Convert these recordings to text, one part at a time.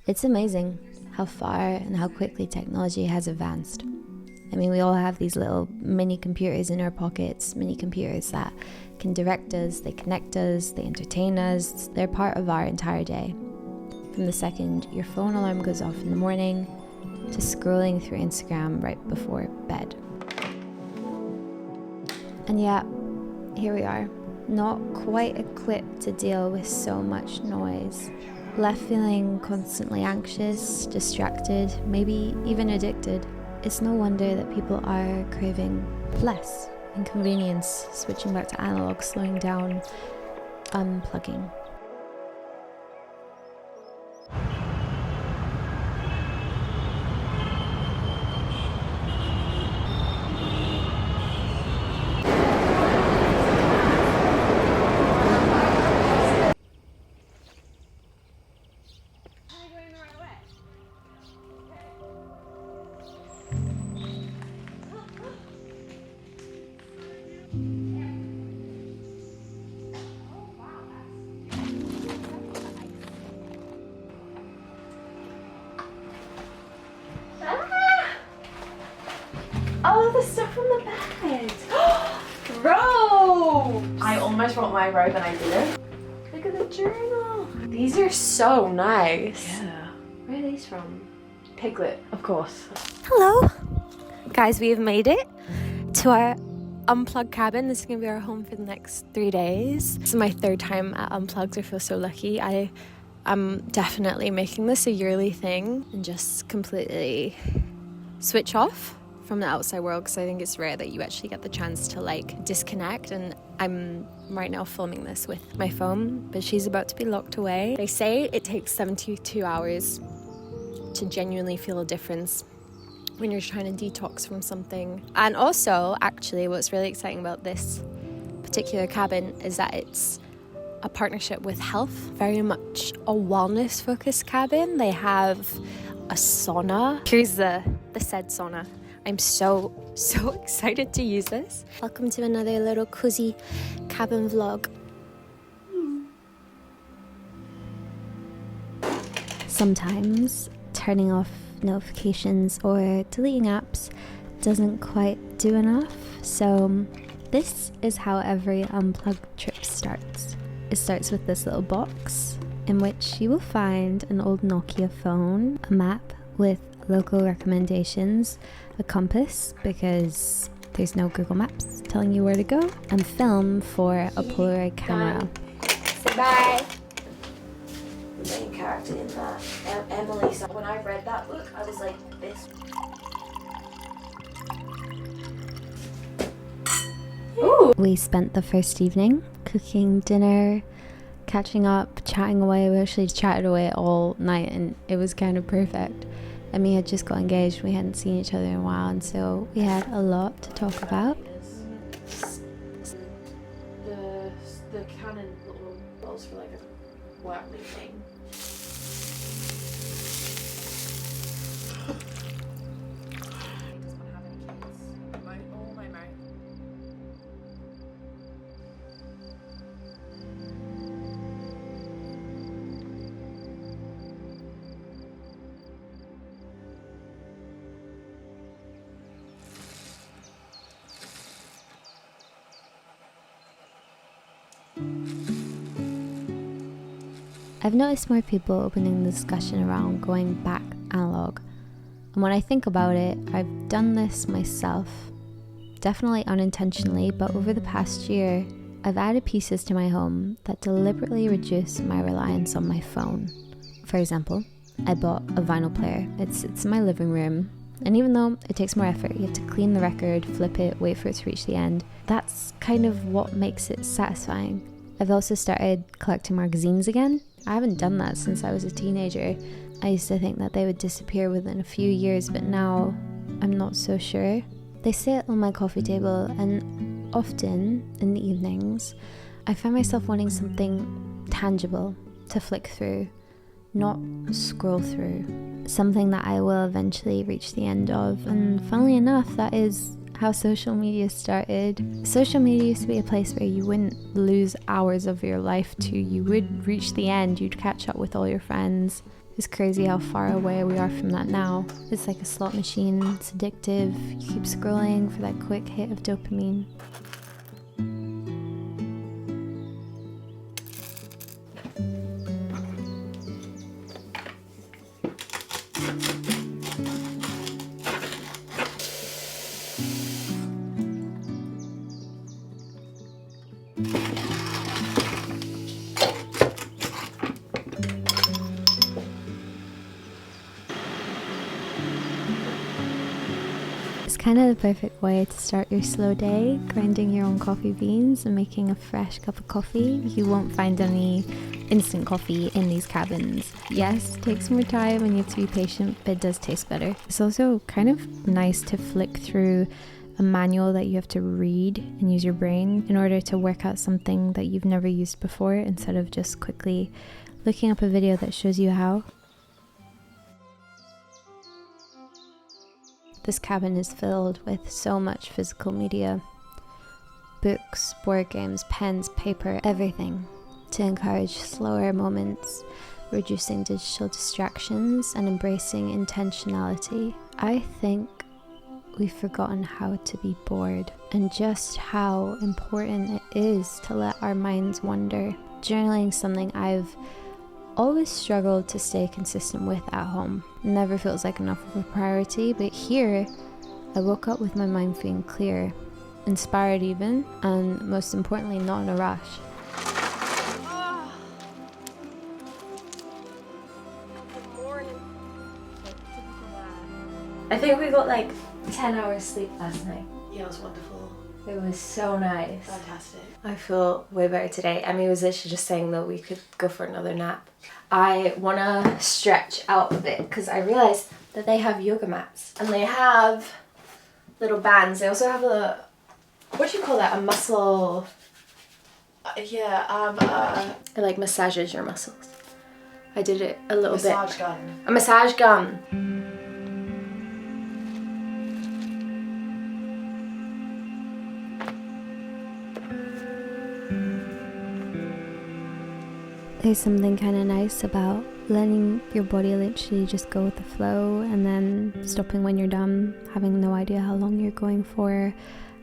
It's amazing how far and how quickly technology has advanced. I mean, we all have these little mini computers in our pockets, mini computers that can direct us, they connect us, they entertain us. They're part of our entire day. From the second your phone alarm goes off in the morning to scrolling through Instagram right before bed. And yet, here we are, not quite equipped to deal with so much noise. Left feeling constantly anxious, distracted, maybe even addicted. It's no wonder that people are craving less inconvenience, switching back to analog, slowing down, unplugging. Oh, the stuff on the bed. Bro! I almost wrote my robe and I didn't. Look at the journal. These are so nice. Yeah. Where are these from? Piglet, of course. Hello! Guys, we have made it to our Unplugged cabin. This is going to be our home for the next 3 days. This is my third time at Unplugged. I feel so lucky. I'm definitely making this a yearly thing and just completely switch off from the outside world, because I think it's rare that you actually get the chance to like disconnect. And I'm right now filming this with my phone, but she's about to be locked away. They say it takes 72 hours to genuinely feel a difference when you're trying to detox from something. And also, actually, what's really exciting about this particular cabin is that it's a partnership with Health, very much a wellness focused cabin. They have a sauna. Here's the said sauna. I'm so excited to use this. Welcome to another little cozy cabin vlog. Sometimes turning off notifications or deleting apps doesn't quite do enough. So this is how every Unplugged trip starts. It starts with this little box in which you will find an old Nokia phone, a map with local recommendations, a compass because there's no Google Maps telling you where to go, and film for a Polaroid camera. Say bye. The main character in that, Emily. So when I read that book, I was like, this. Ooh. We spent the first evening cooking dinner, catching up, chatting away. We actually chatted away all night and it was kind of perfect. And we had just got engaged, we hadn't seen each other in a while, and so we had a lot to talk about. The Canon little balls for like a work meeting. I've noticed more people opening the discussion around going back analog. And when I think about it, I've done this myself. Definitely unintentionally, but over the past year, I've added pieces to my home that deliberately reduce my reliance on my phone. For example, I bought a vinyl player. It's in my living room. And even though it takes more effort, you have to clean the record, flip it, wait for it to reach the end. That's kind of what makes it satisfying. I've also started collecting magazines again. I haven't done that since I was a teenager. I used to think that they would disappear within a few years, but now I'm not so sure. They sit on my coffee table, and often in the evenings, I find myself wanting something tangible to flick through, not scroll through. Something that I will eventually reach the end of. And funnily enough, that is how social media started. Social media used to be a place where you wouldn't lose hours of your life to. You would reach the end, you'd catch up with all your friends. It's crazy how far away we are from that now. It's like a slot machine, it's addictive, you keep scrolling for that quick hit of dopamine. It's kind of the perfect way to start your slow day, grinding your own coffee beans and making a fresh cup of coffee. You won't find any instant coffee in these cabins. Yes, it takes more time and you have to be patient, but it does taste better. It's also kind of nice to flick through a manual that you have to read and use your brain in order to work out something that you've never used before, instead of just quickly looking up a video that shows you how. This cabin is filled with so much physical media. Books, board games, pens, paper, everything to encourage slower moments, reducing digital distractions and embracing intentionality. I think we've forgotten how to be bored and just how important it is to let our minds wander. Journaling is something I've always struggled to stay consistent with at home. Never feels like enough of a priority, but here I woke up with my mind feeling clear, inspired even, and most importantly not in a rush. I think we got like 10 hours sleep last night. Yeah, it was wonderful. It was so nice. Fantastic. I feel way better today. Emmy was literally just saying that we could go for another nap. I want to stretch out a bit because I realized that they have yoga mats and they have little bands. They also have a, what do you call that? A muscle. It like massages your muscles. I did it a little massage bit. gun. A massage gun. There's something kind of nice about letting your body literally just go with the flow and then stopping when you're done, having no idea how long you're going for,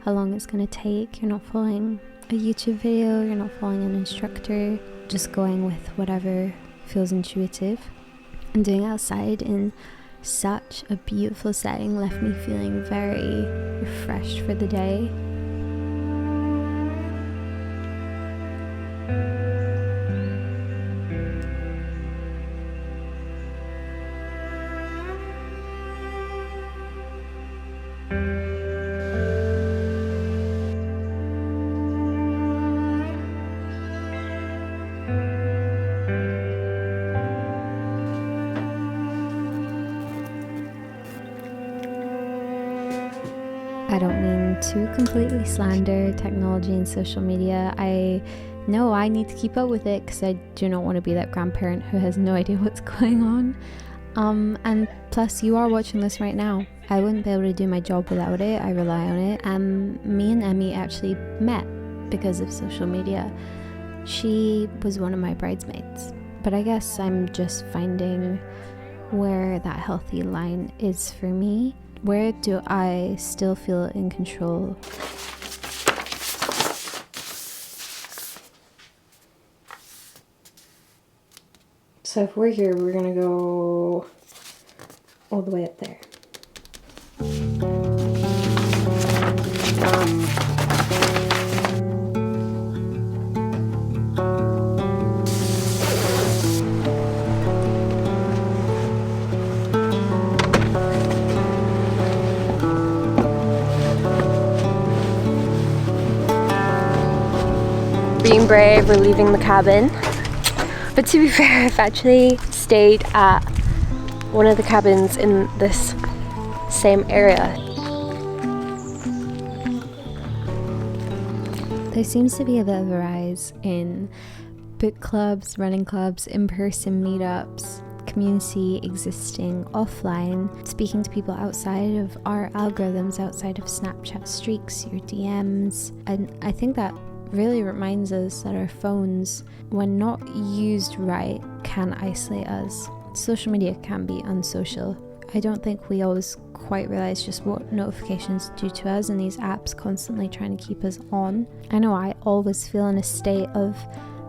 how long it's going to take. You're not following a YouTube video, you're not following an instructor, just going with whatever feels intuitive. And doing it outside in such a beautiful setting left me feeling very refreshed for the day. I don't mean to completely slander technology and social media. I know I need to keep up with it because I do not want to be that grandparent who has no idea what's going on. And plus, you are watching this right now. I wouldn't be able to do my job without it. I rely on it. Me and Emmy actually met because of social media. She was one of my bridesmaids. But I guess I'm just finding where that healthy line is for me. Where do I still feel in control? So if we're here, we're gonna go all the way up there. Being brave, we're leaving the cabin. But to be fair, I've actually stayed at one of the cabins in this same area. There seems to be a bit of a rise in book clubs, running clubs, in-person meetups, community existing offline, speaking to people outside of our algorithms, outside of Snapchat streaks, your DMs. And I think that really reminds us that our phones, when not used right, can isolate us. social media can be unsocial. I don't think we always quite realize just what notifications do to us, and these apps constantly trying to keep us on. I know I always feel in a state of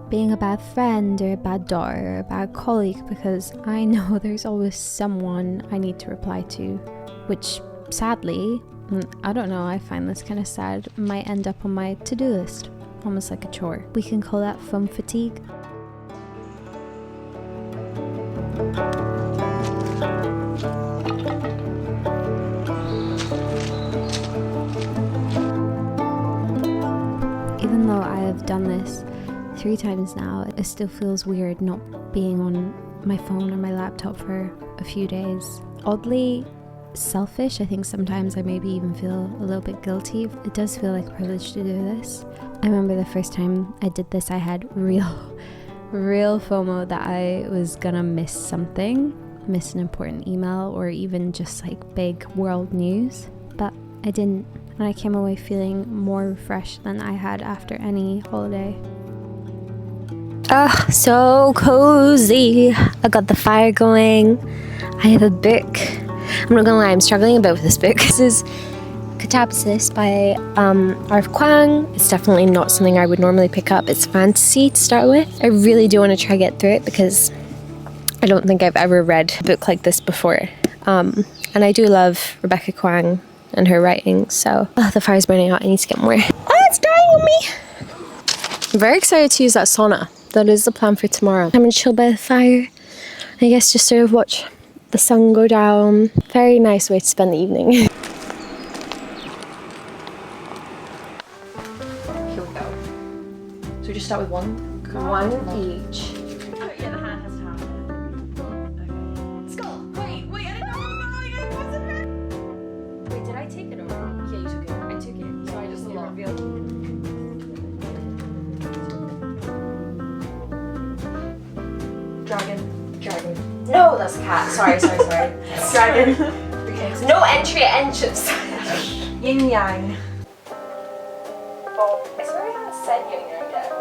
being a bad friend or a bad daughter or a bad colleague because I know there's always someone I need to reply to, which sadly, I don't know, I find this kind of sad, might end up on my to-do list, almost like a chore. We can call that phone fatigue. Even though I have done this 3 times now, it still feels weird not being on my phone or my laptop for a few days. Oddly selfish, I think sometimes I maybe even feel a little bit guilty. It does feel like a privilege to do this. I remember the first time I did this, I had real FOMO that I was gonna miss something, miss an important email or even just like big world news, but I didn't, and I came away feeling more refreshed than I had after any holiday. Oh, so cozy. I got the fire going. I have a book. I'm not gonna lie, I'm struggling a bit with this book. This is Catabasis by R.F. Kuang. It's definitely not something I would normally pick up. It's fantasy to start with. I really do want to try get through it because I don't think I've ever read a book like this before. And I do love Rebecca Kuang and her writing, so the fire's burning out. I need to get more. Oh, it's dying on me. I'm very excited to use that sauna. That is the plan for tomorrow. I'm gonna chill by the fire. I guess just sort of watch the sun go down. Very nice way to spend the evening. Here we go. So we just start with one? One each. Oh, yeah, the hand has to happen. Okay. Let's go. Wait, I didn't know it wasn't her. Wait, did I take it or not? Yeah, you took it. I took it. So I just revealed. Dragon. No, that's a cat. Sorry. Dragon. Okay. No entry at entrance. Yin yang. Oh, I swear I haven't said yin yang yet.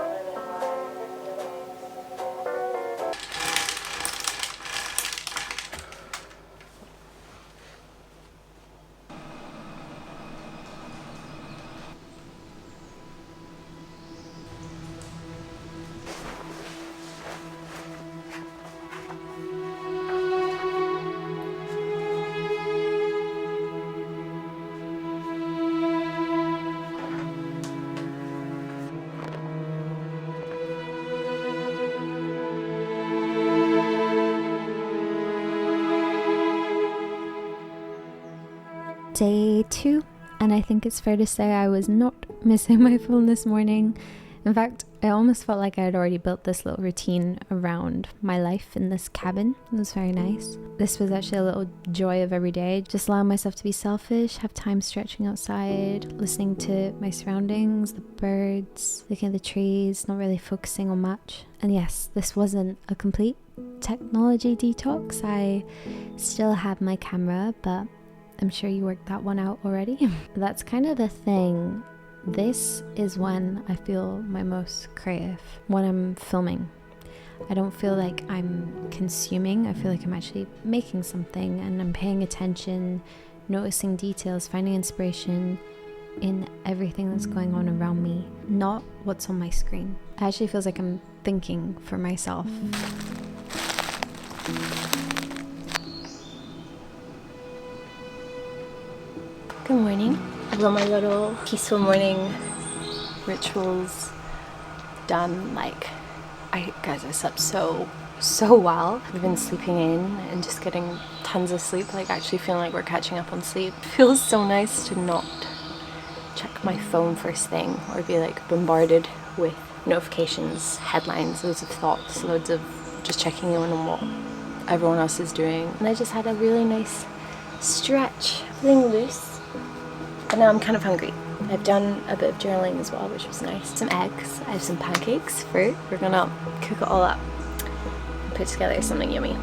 Day 2, and I think it's fair to say I was not missing my phone this morning. In fact, I almost felt like I had already built this little routine around my life in this cabin. It was very nice. This was actually a little joy of every day, just allowing myself to be selfish, have time stretching outside, listening to my surroundings, the birds, looking at the trees, not really focusing on much. And yes, this wasn't a complete technology detox. I still have my camera, but I'm sure you worked that one out already. That's kind of the thing. This is when I feel my most creative, when I'm filming. I don't feel like I'm consuming. I feel like I'm actually making something and I'm paying attention, noticing details, finding inspiration in everything that's going on around me, not what's on my screen. It actually feels like I'm thinking for myself. Good morning. I've got my little peaceful morning rituals done. I slept so well. I've been sleeping in and just getting tons of sleep, actually feeling like we're catching up on sleep. It feels so nice to not check my phone first thing or be bombarded with notifications, headlines, loads of thoughts, loads of just checking in on what everyone else is doing. And I just had a really nice stretch, feeling loose. But now I'm kind of hungry. I've done a bit of journaling as well, which was nice. Some eggs, I have some pancakes, fruit. We're gonna cook it all up and put together something yummy.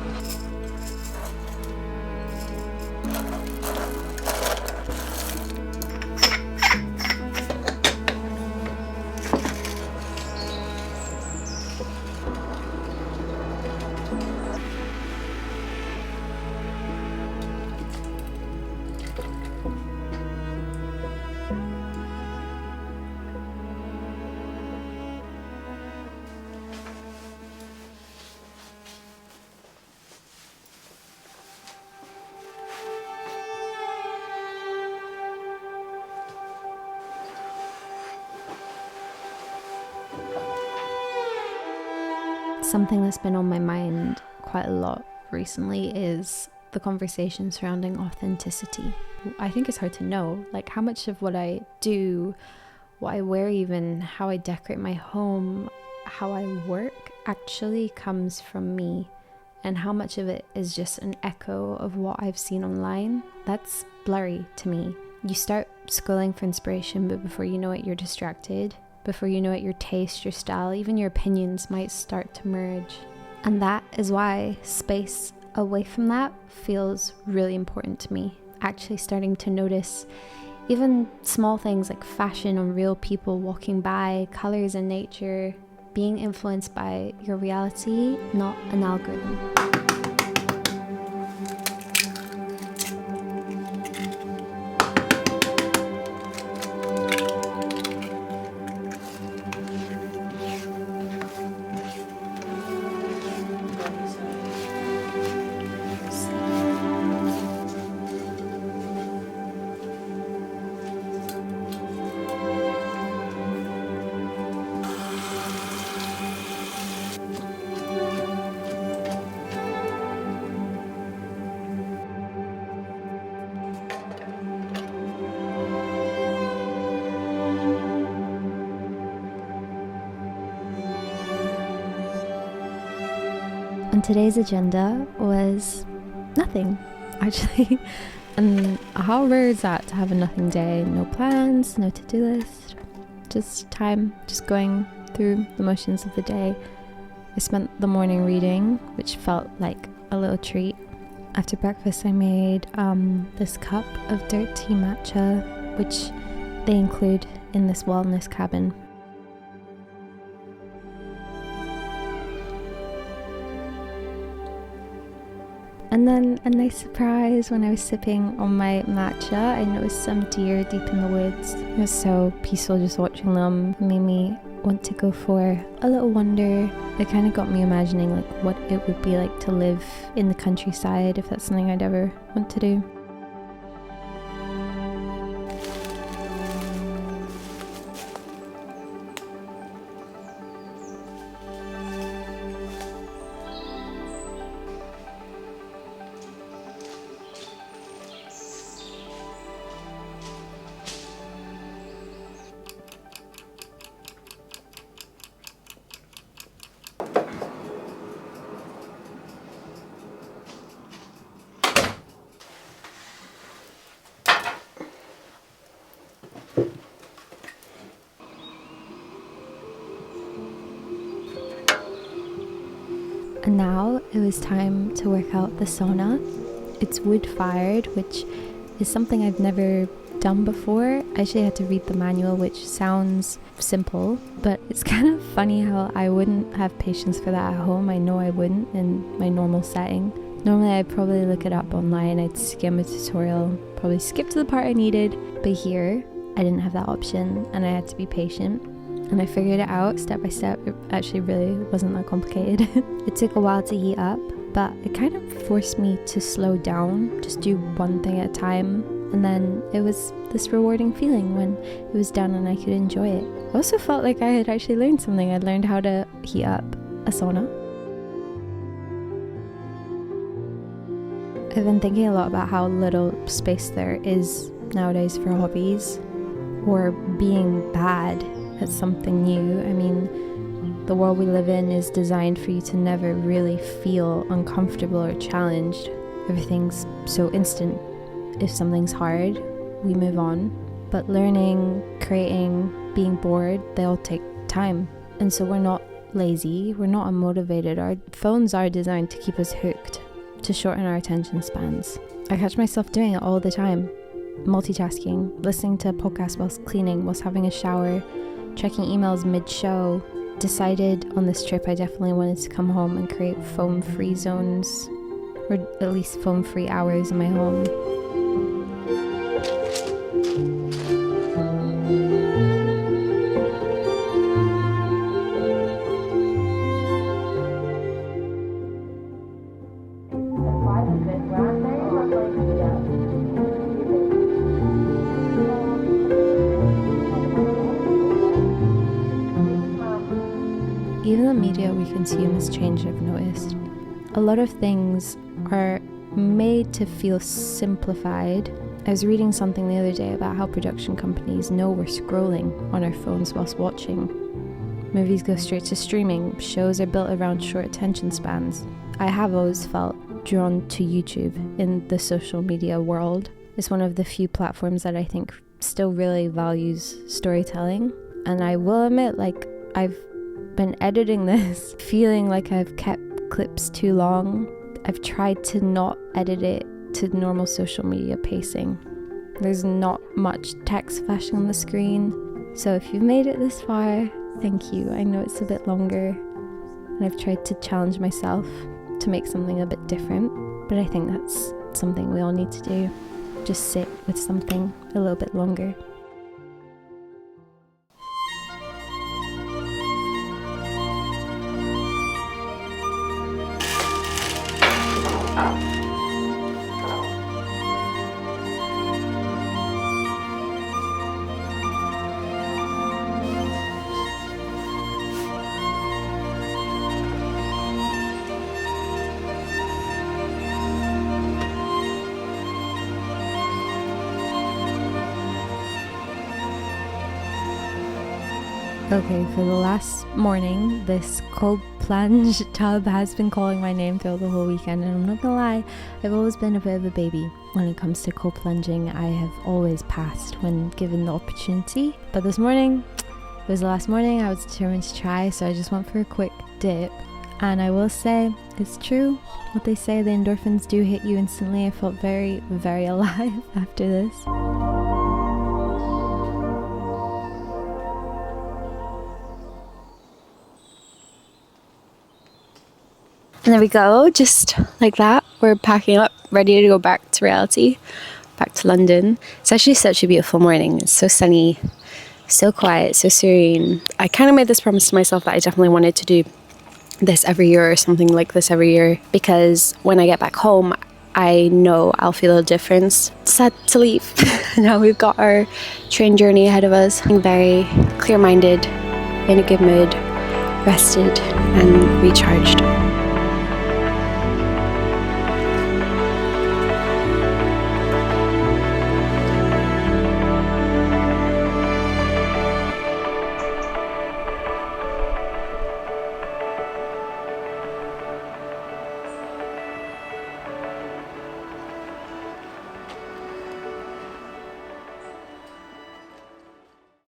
Something that's been on my mind quite a lot recently is the conversation surrounding authenticity. I think it's hard to know, like how much of what I do, what I wear even, how I decorate my home, how I work actually comes from me, and how much of it is just an echo of what I've seen online. That's blurry to me. You start scrolling for inspiration, but before you know it, you're distracted. Before you know it, your taste, your style, even your opinions might start to merge. And that is why space away from that feels really important to me. Actually starting to notice even small things like fashion on real people walking by, colors in nature, being influenced by your reality, not an algorithm. And today's agenda was nothing, actually. And how rare is that, to have a nothing day? No plans, no to-do list, just time, just going through the motions of the day. I spent the morning reading, which felt like a little treat. After breakfast I made this cup of dirt tea matcha, which they include in this wellness cabin. And then a nice surprise, when I was sipping on my matcha, I noticed some deer deep in the woods. It was so peaceful just watching them. It made me want to go for a little wander. It kind of got me imagining like what it would be like to live in the countryside, if that's something I'd ever want to do. And now it was time to work out the sauna. It's wood fired, which is something I've never done before. I actually had to read the manual, which sounds simple, but it's kind of funny how I wouldn't have patience for that at home. I know I wouldn't in my normal setting. Normally I'd probably look it up online, I'd skim a tutorial, probably skip to the part I needed, but here I didn't have that option and I had to be patient. And I figured it out step by step. It actually really wasn't that complicated. It took a while to heat up, but it kind of forced me to slow down, just do one thing at a time. And then it was this rewarding feeling when it was done and I could enjoy it. I also felt like I had actually learned something. I'd learned how to heat up a sauna. I've been thinking a lot about how little space there is nowadays for hobbies or being bad at something new. I mean, the world we live in is designed for you to never really feel uncomfortable or challenged. Everything's so instant. If something's hard, we move on. But learning, creating, being bored, they all take time. And so we're not lazy, we're not unmotivated. Our phones are designed to keep us hooked, to shorten our attention spans. I catch myself doing it all the time. Multitasking, listening to a podcast whilst cleaning, whilst having a shower, checking emails mid-show. Decided on this trip I definitely wanted to come home and create phone-free zones, or at least phone-free hours in my home. Even the media we consume has changed, I've noticed. A lot of things are made to feel simplified. I was reading something the other day about how production companies know we're scrolling on our phones whilst watching. Movies go straight to streaming. Shows are built around short attention spans. I have always felt drawn to YouTube in the social media world. It's one of the few platforms that I think still really values storytelling. And I will admit, I've been editing this feeling like I've kept clips too long. I've tried to not edit it to normal social media pacing. There's not much text flashing on the screen. So if you've made it this far, thank you. I know it's a bit longer, and I've tried to challenge myself to make something a bit different, but I think that's something we all need to do. Just sit with something a little bit longer. Okay, for the last morning, this cold plunge tub has been calling my name throughout the whole weekend, and I'm not gonna lie, I've always been a bit of a baby. When it comes to cold plunging, I have always passed when given the opportunity. But this morning, it was the last morning, I was determined to try, so I just went for a quick dip. And I will say, it's true, what they say, the endorphins do hit you instantly. I felt very, very alive after this. And there we go, just like that. We're packing up, ready to go back to reality, back to London. It's actually such a beautiful morning. It's so sunny, so quiet, so serene. I kind of made this promise to myself that I definitely wanted to do this every year or something like this every year, because when I get back home, I know I'll feel a difference. Sad to leave. Now we've got our train journey ahead of us. I'm very clear-minded, in a good mood, rested and recharged.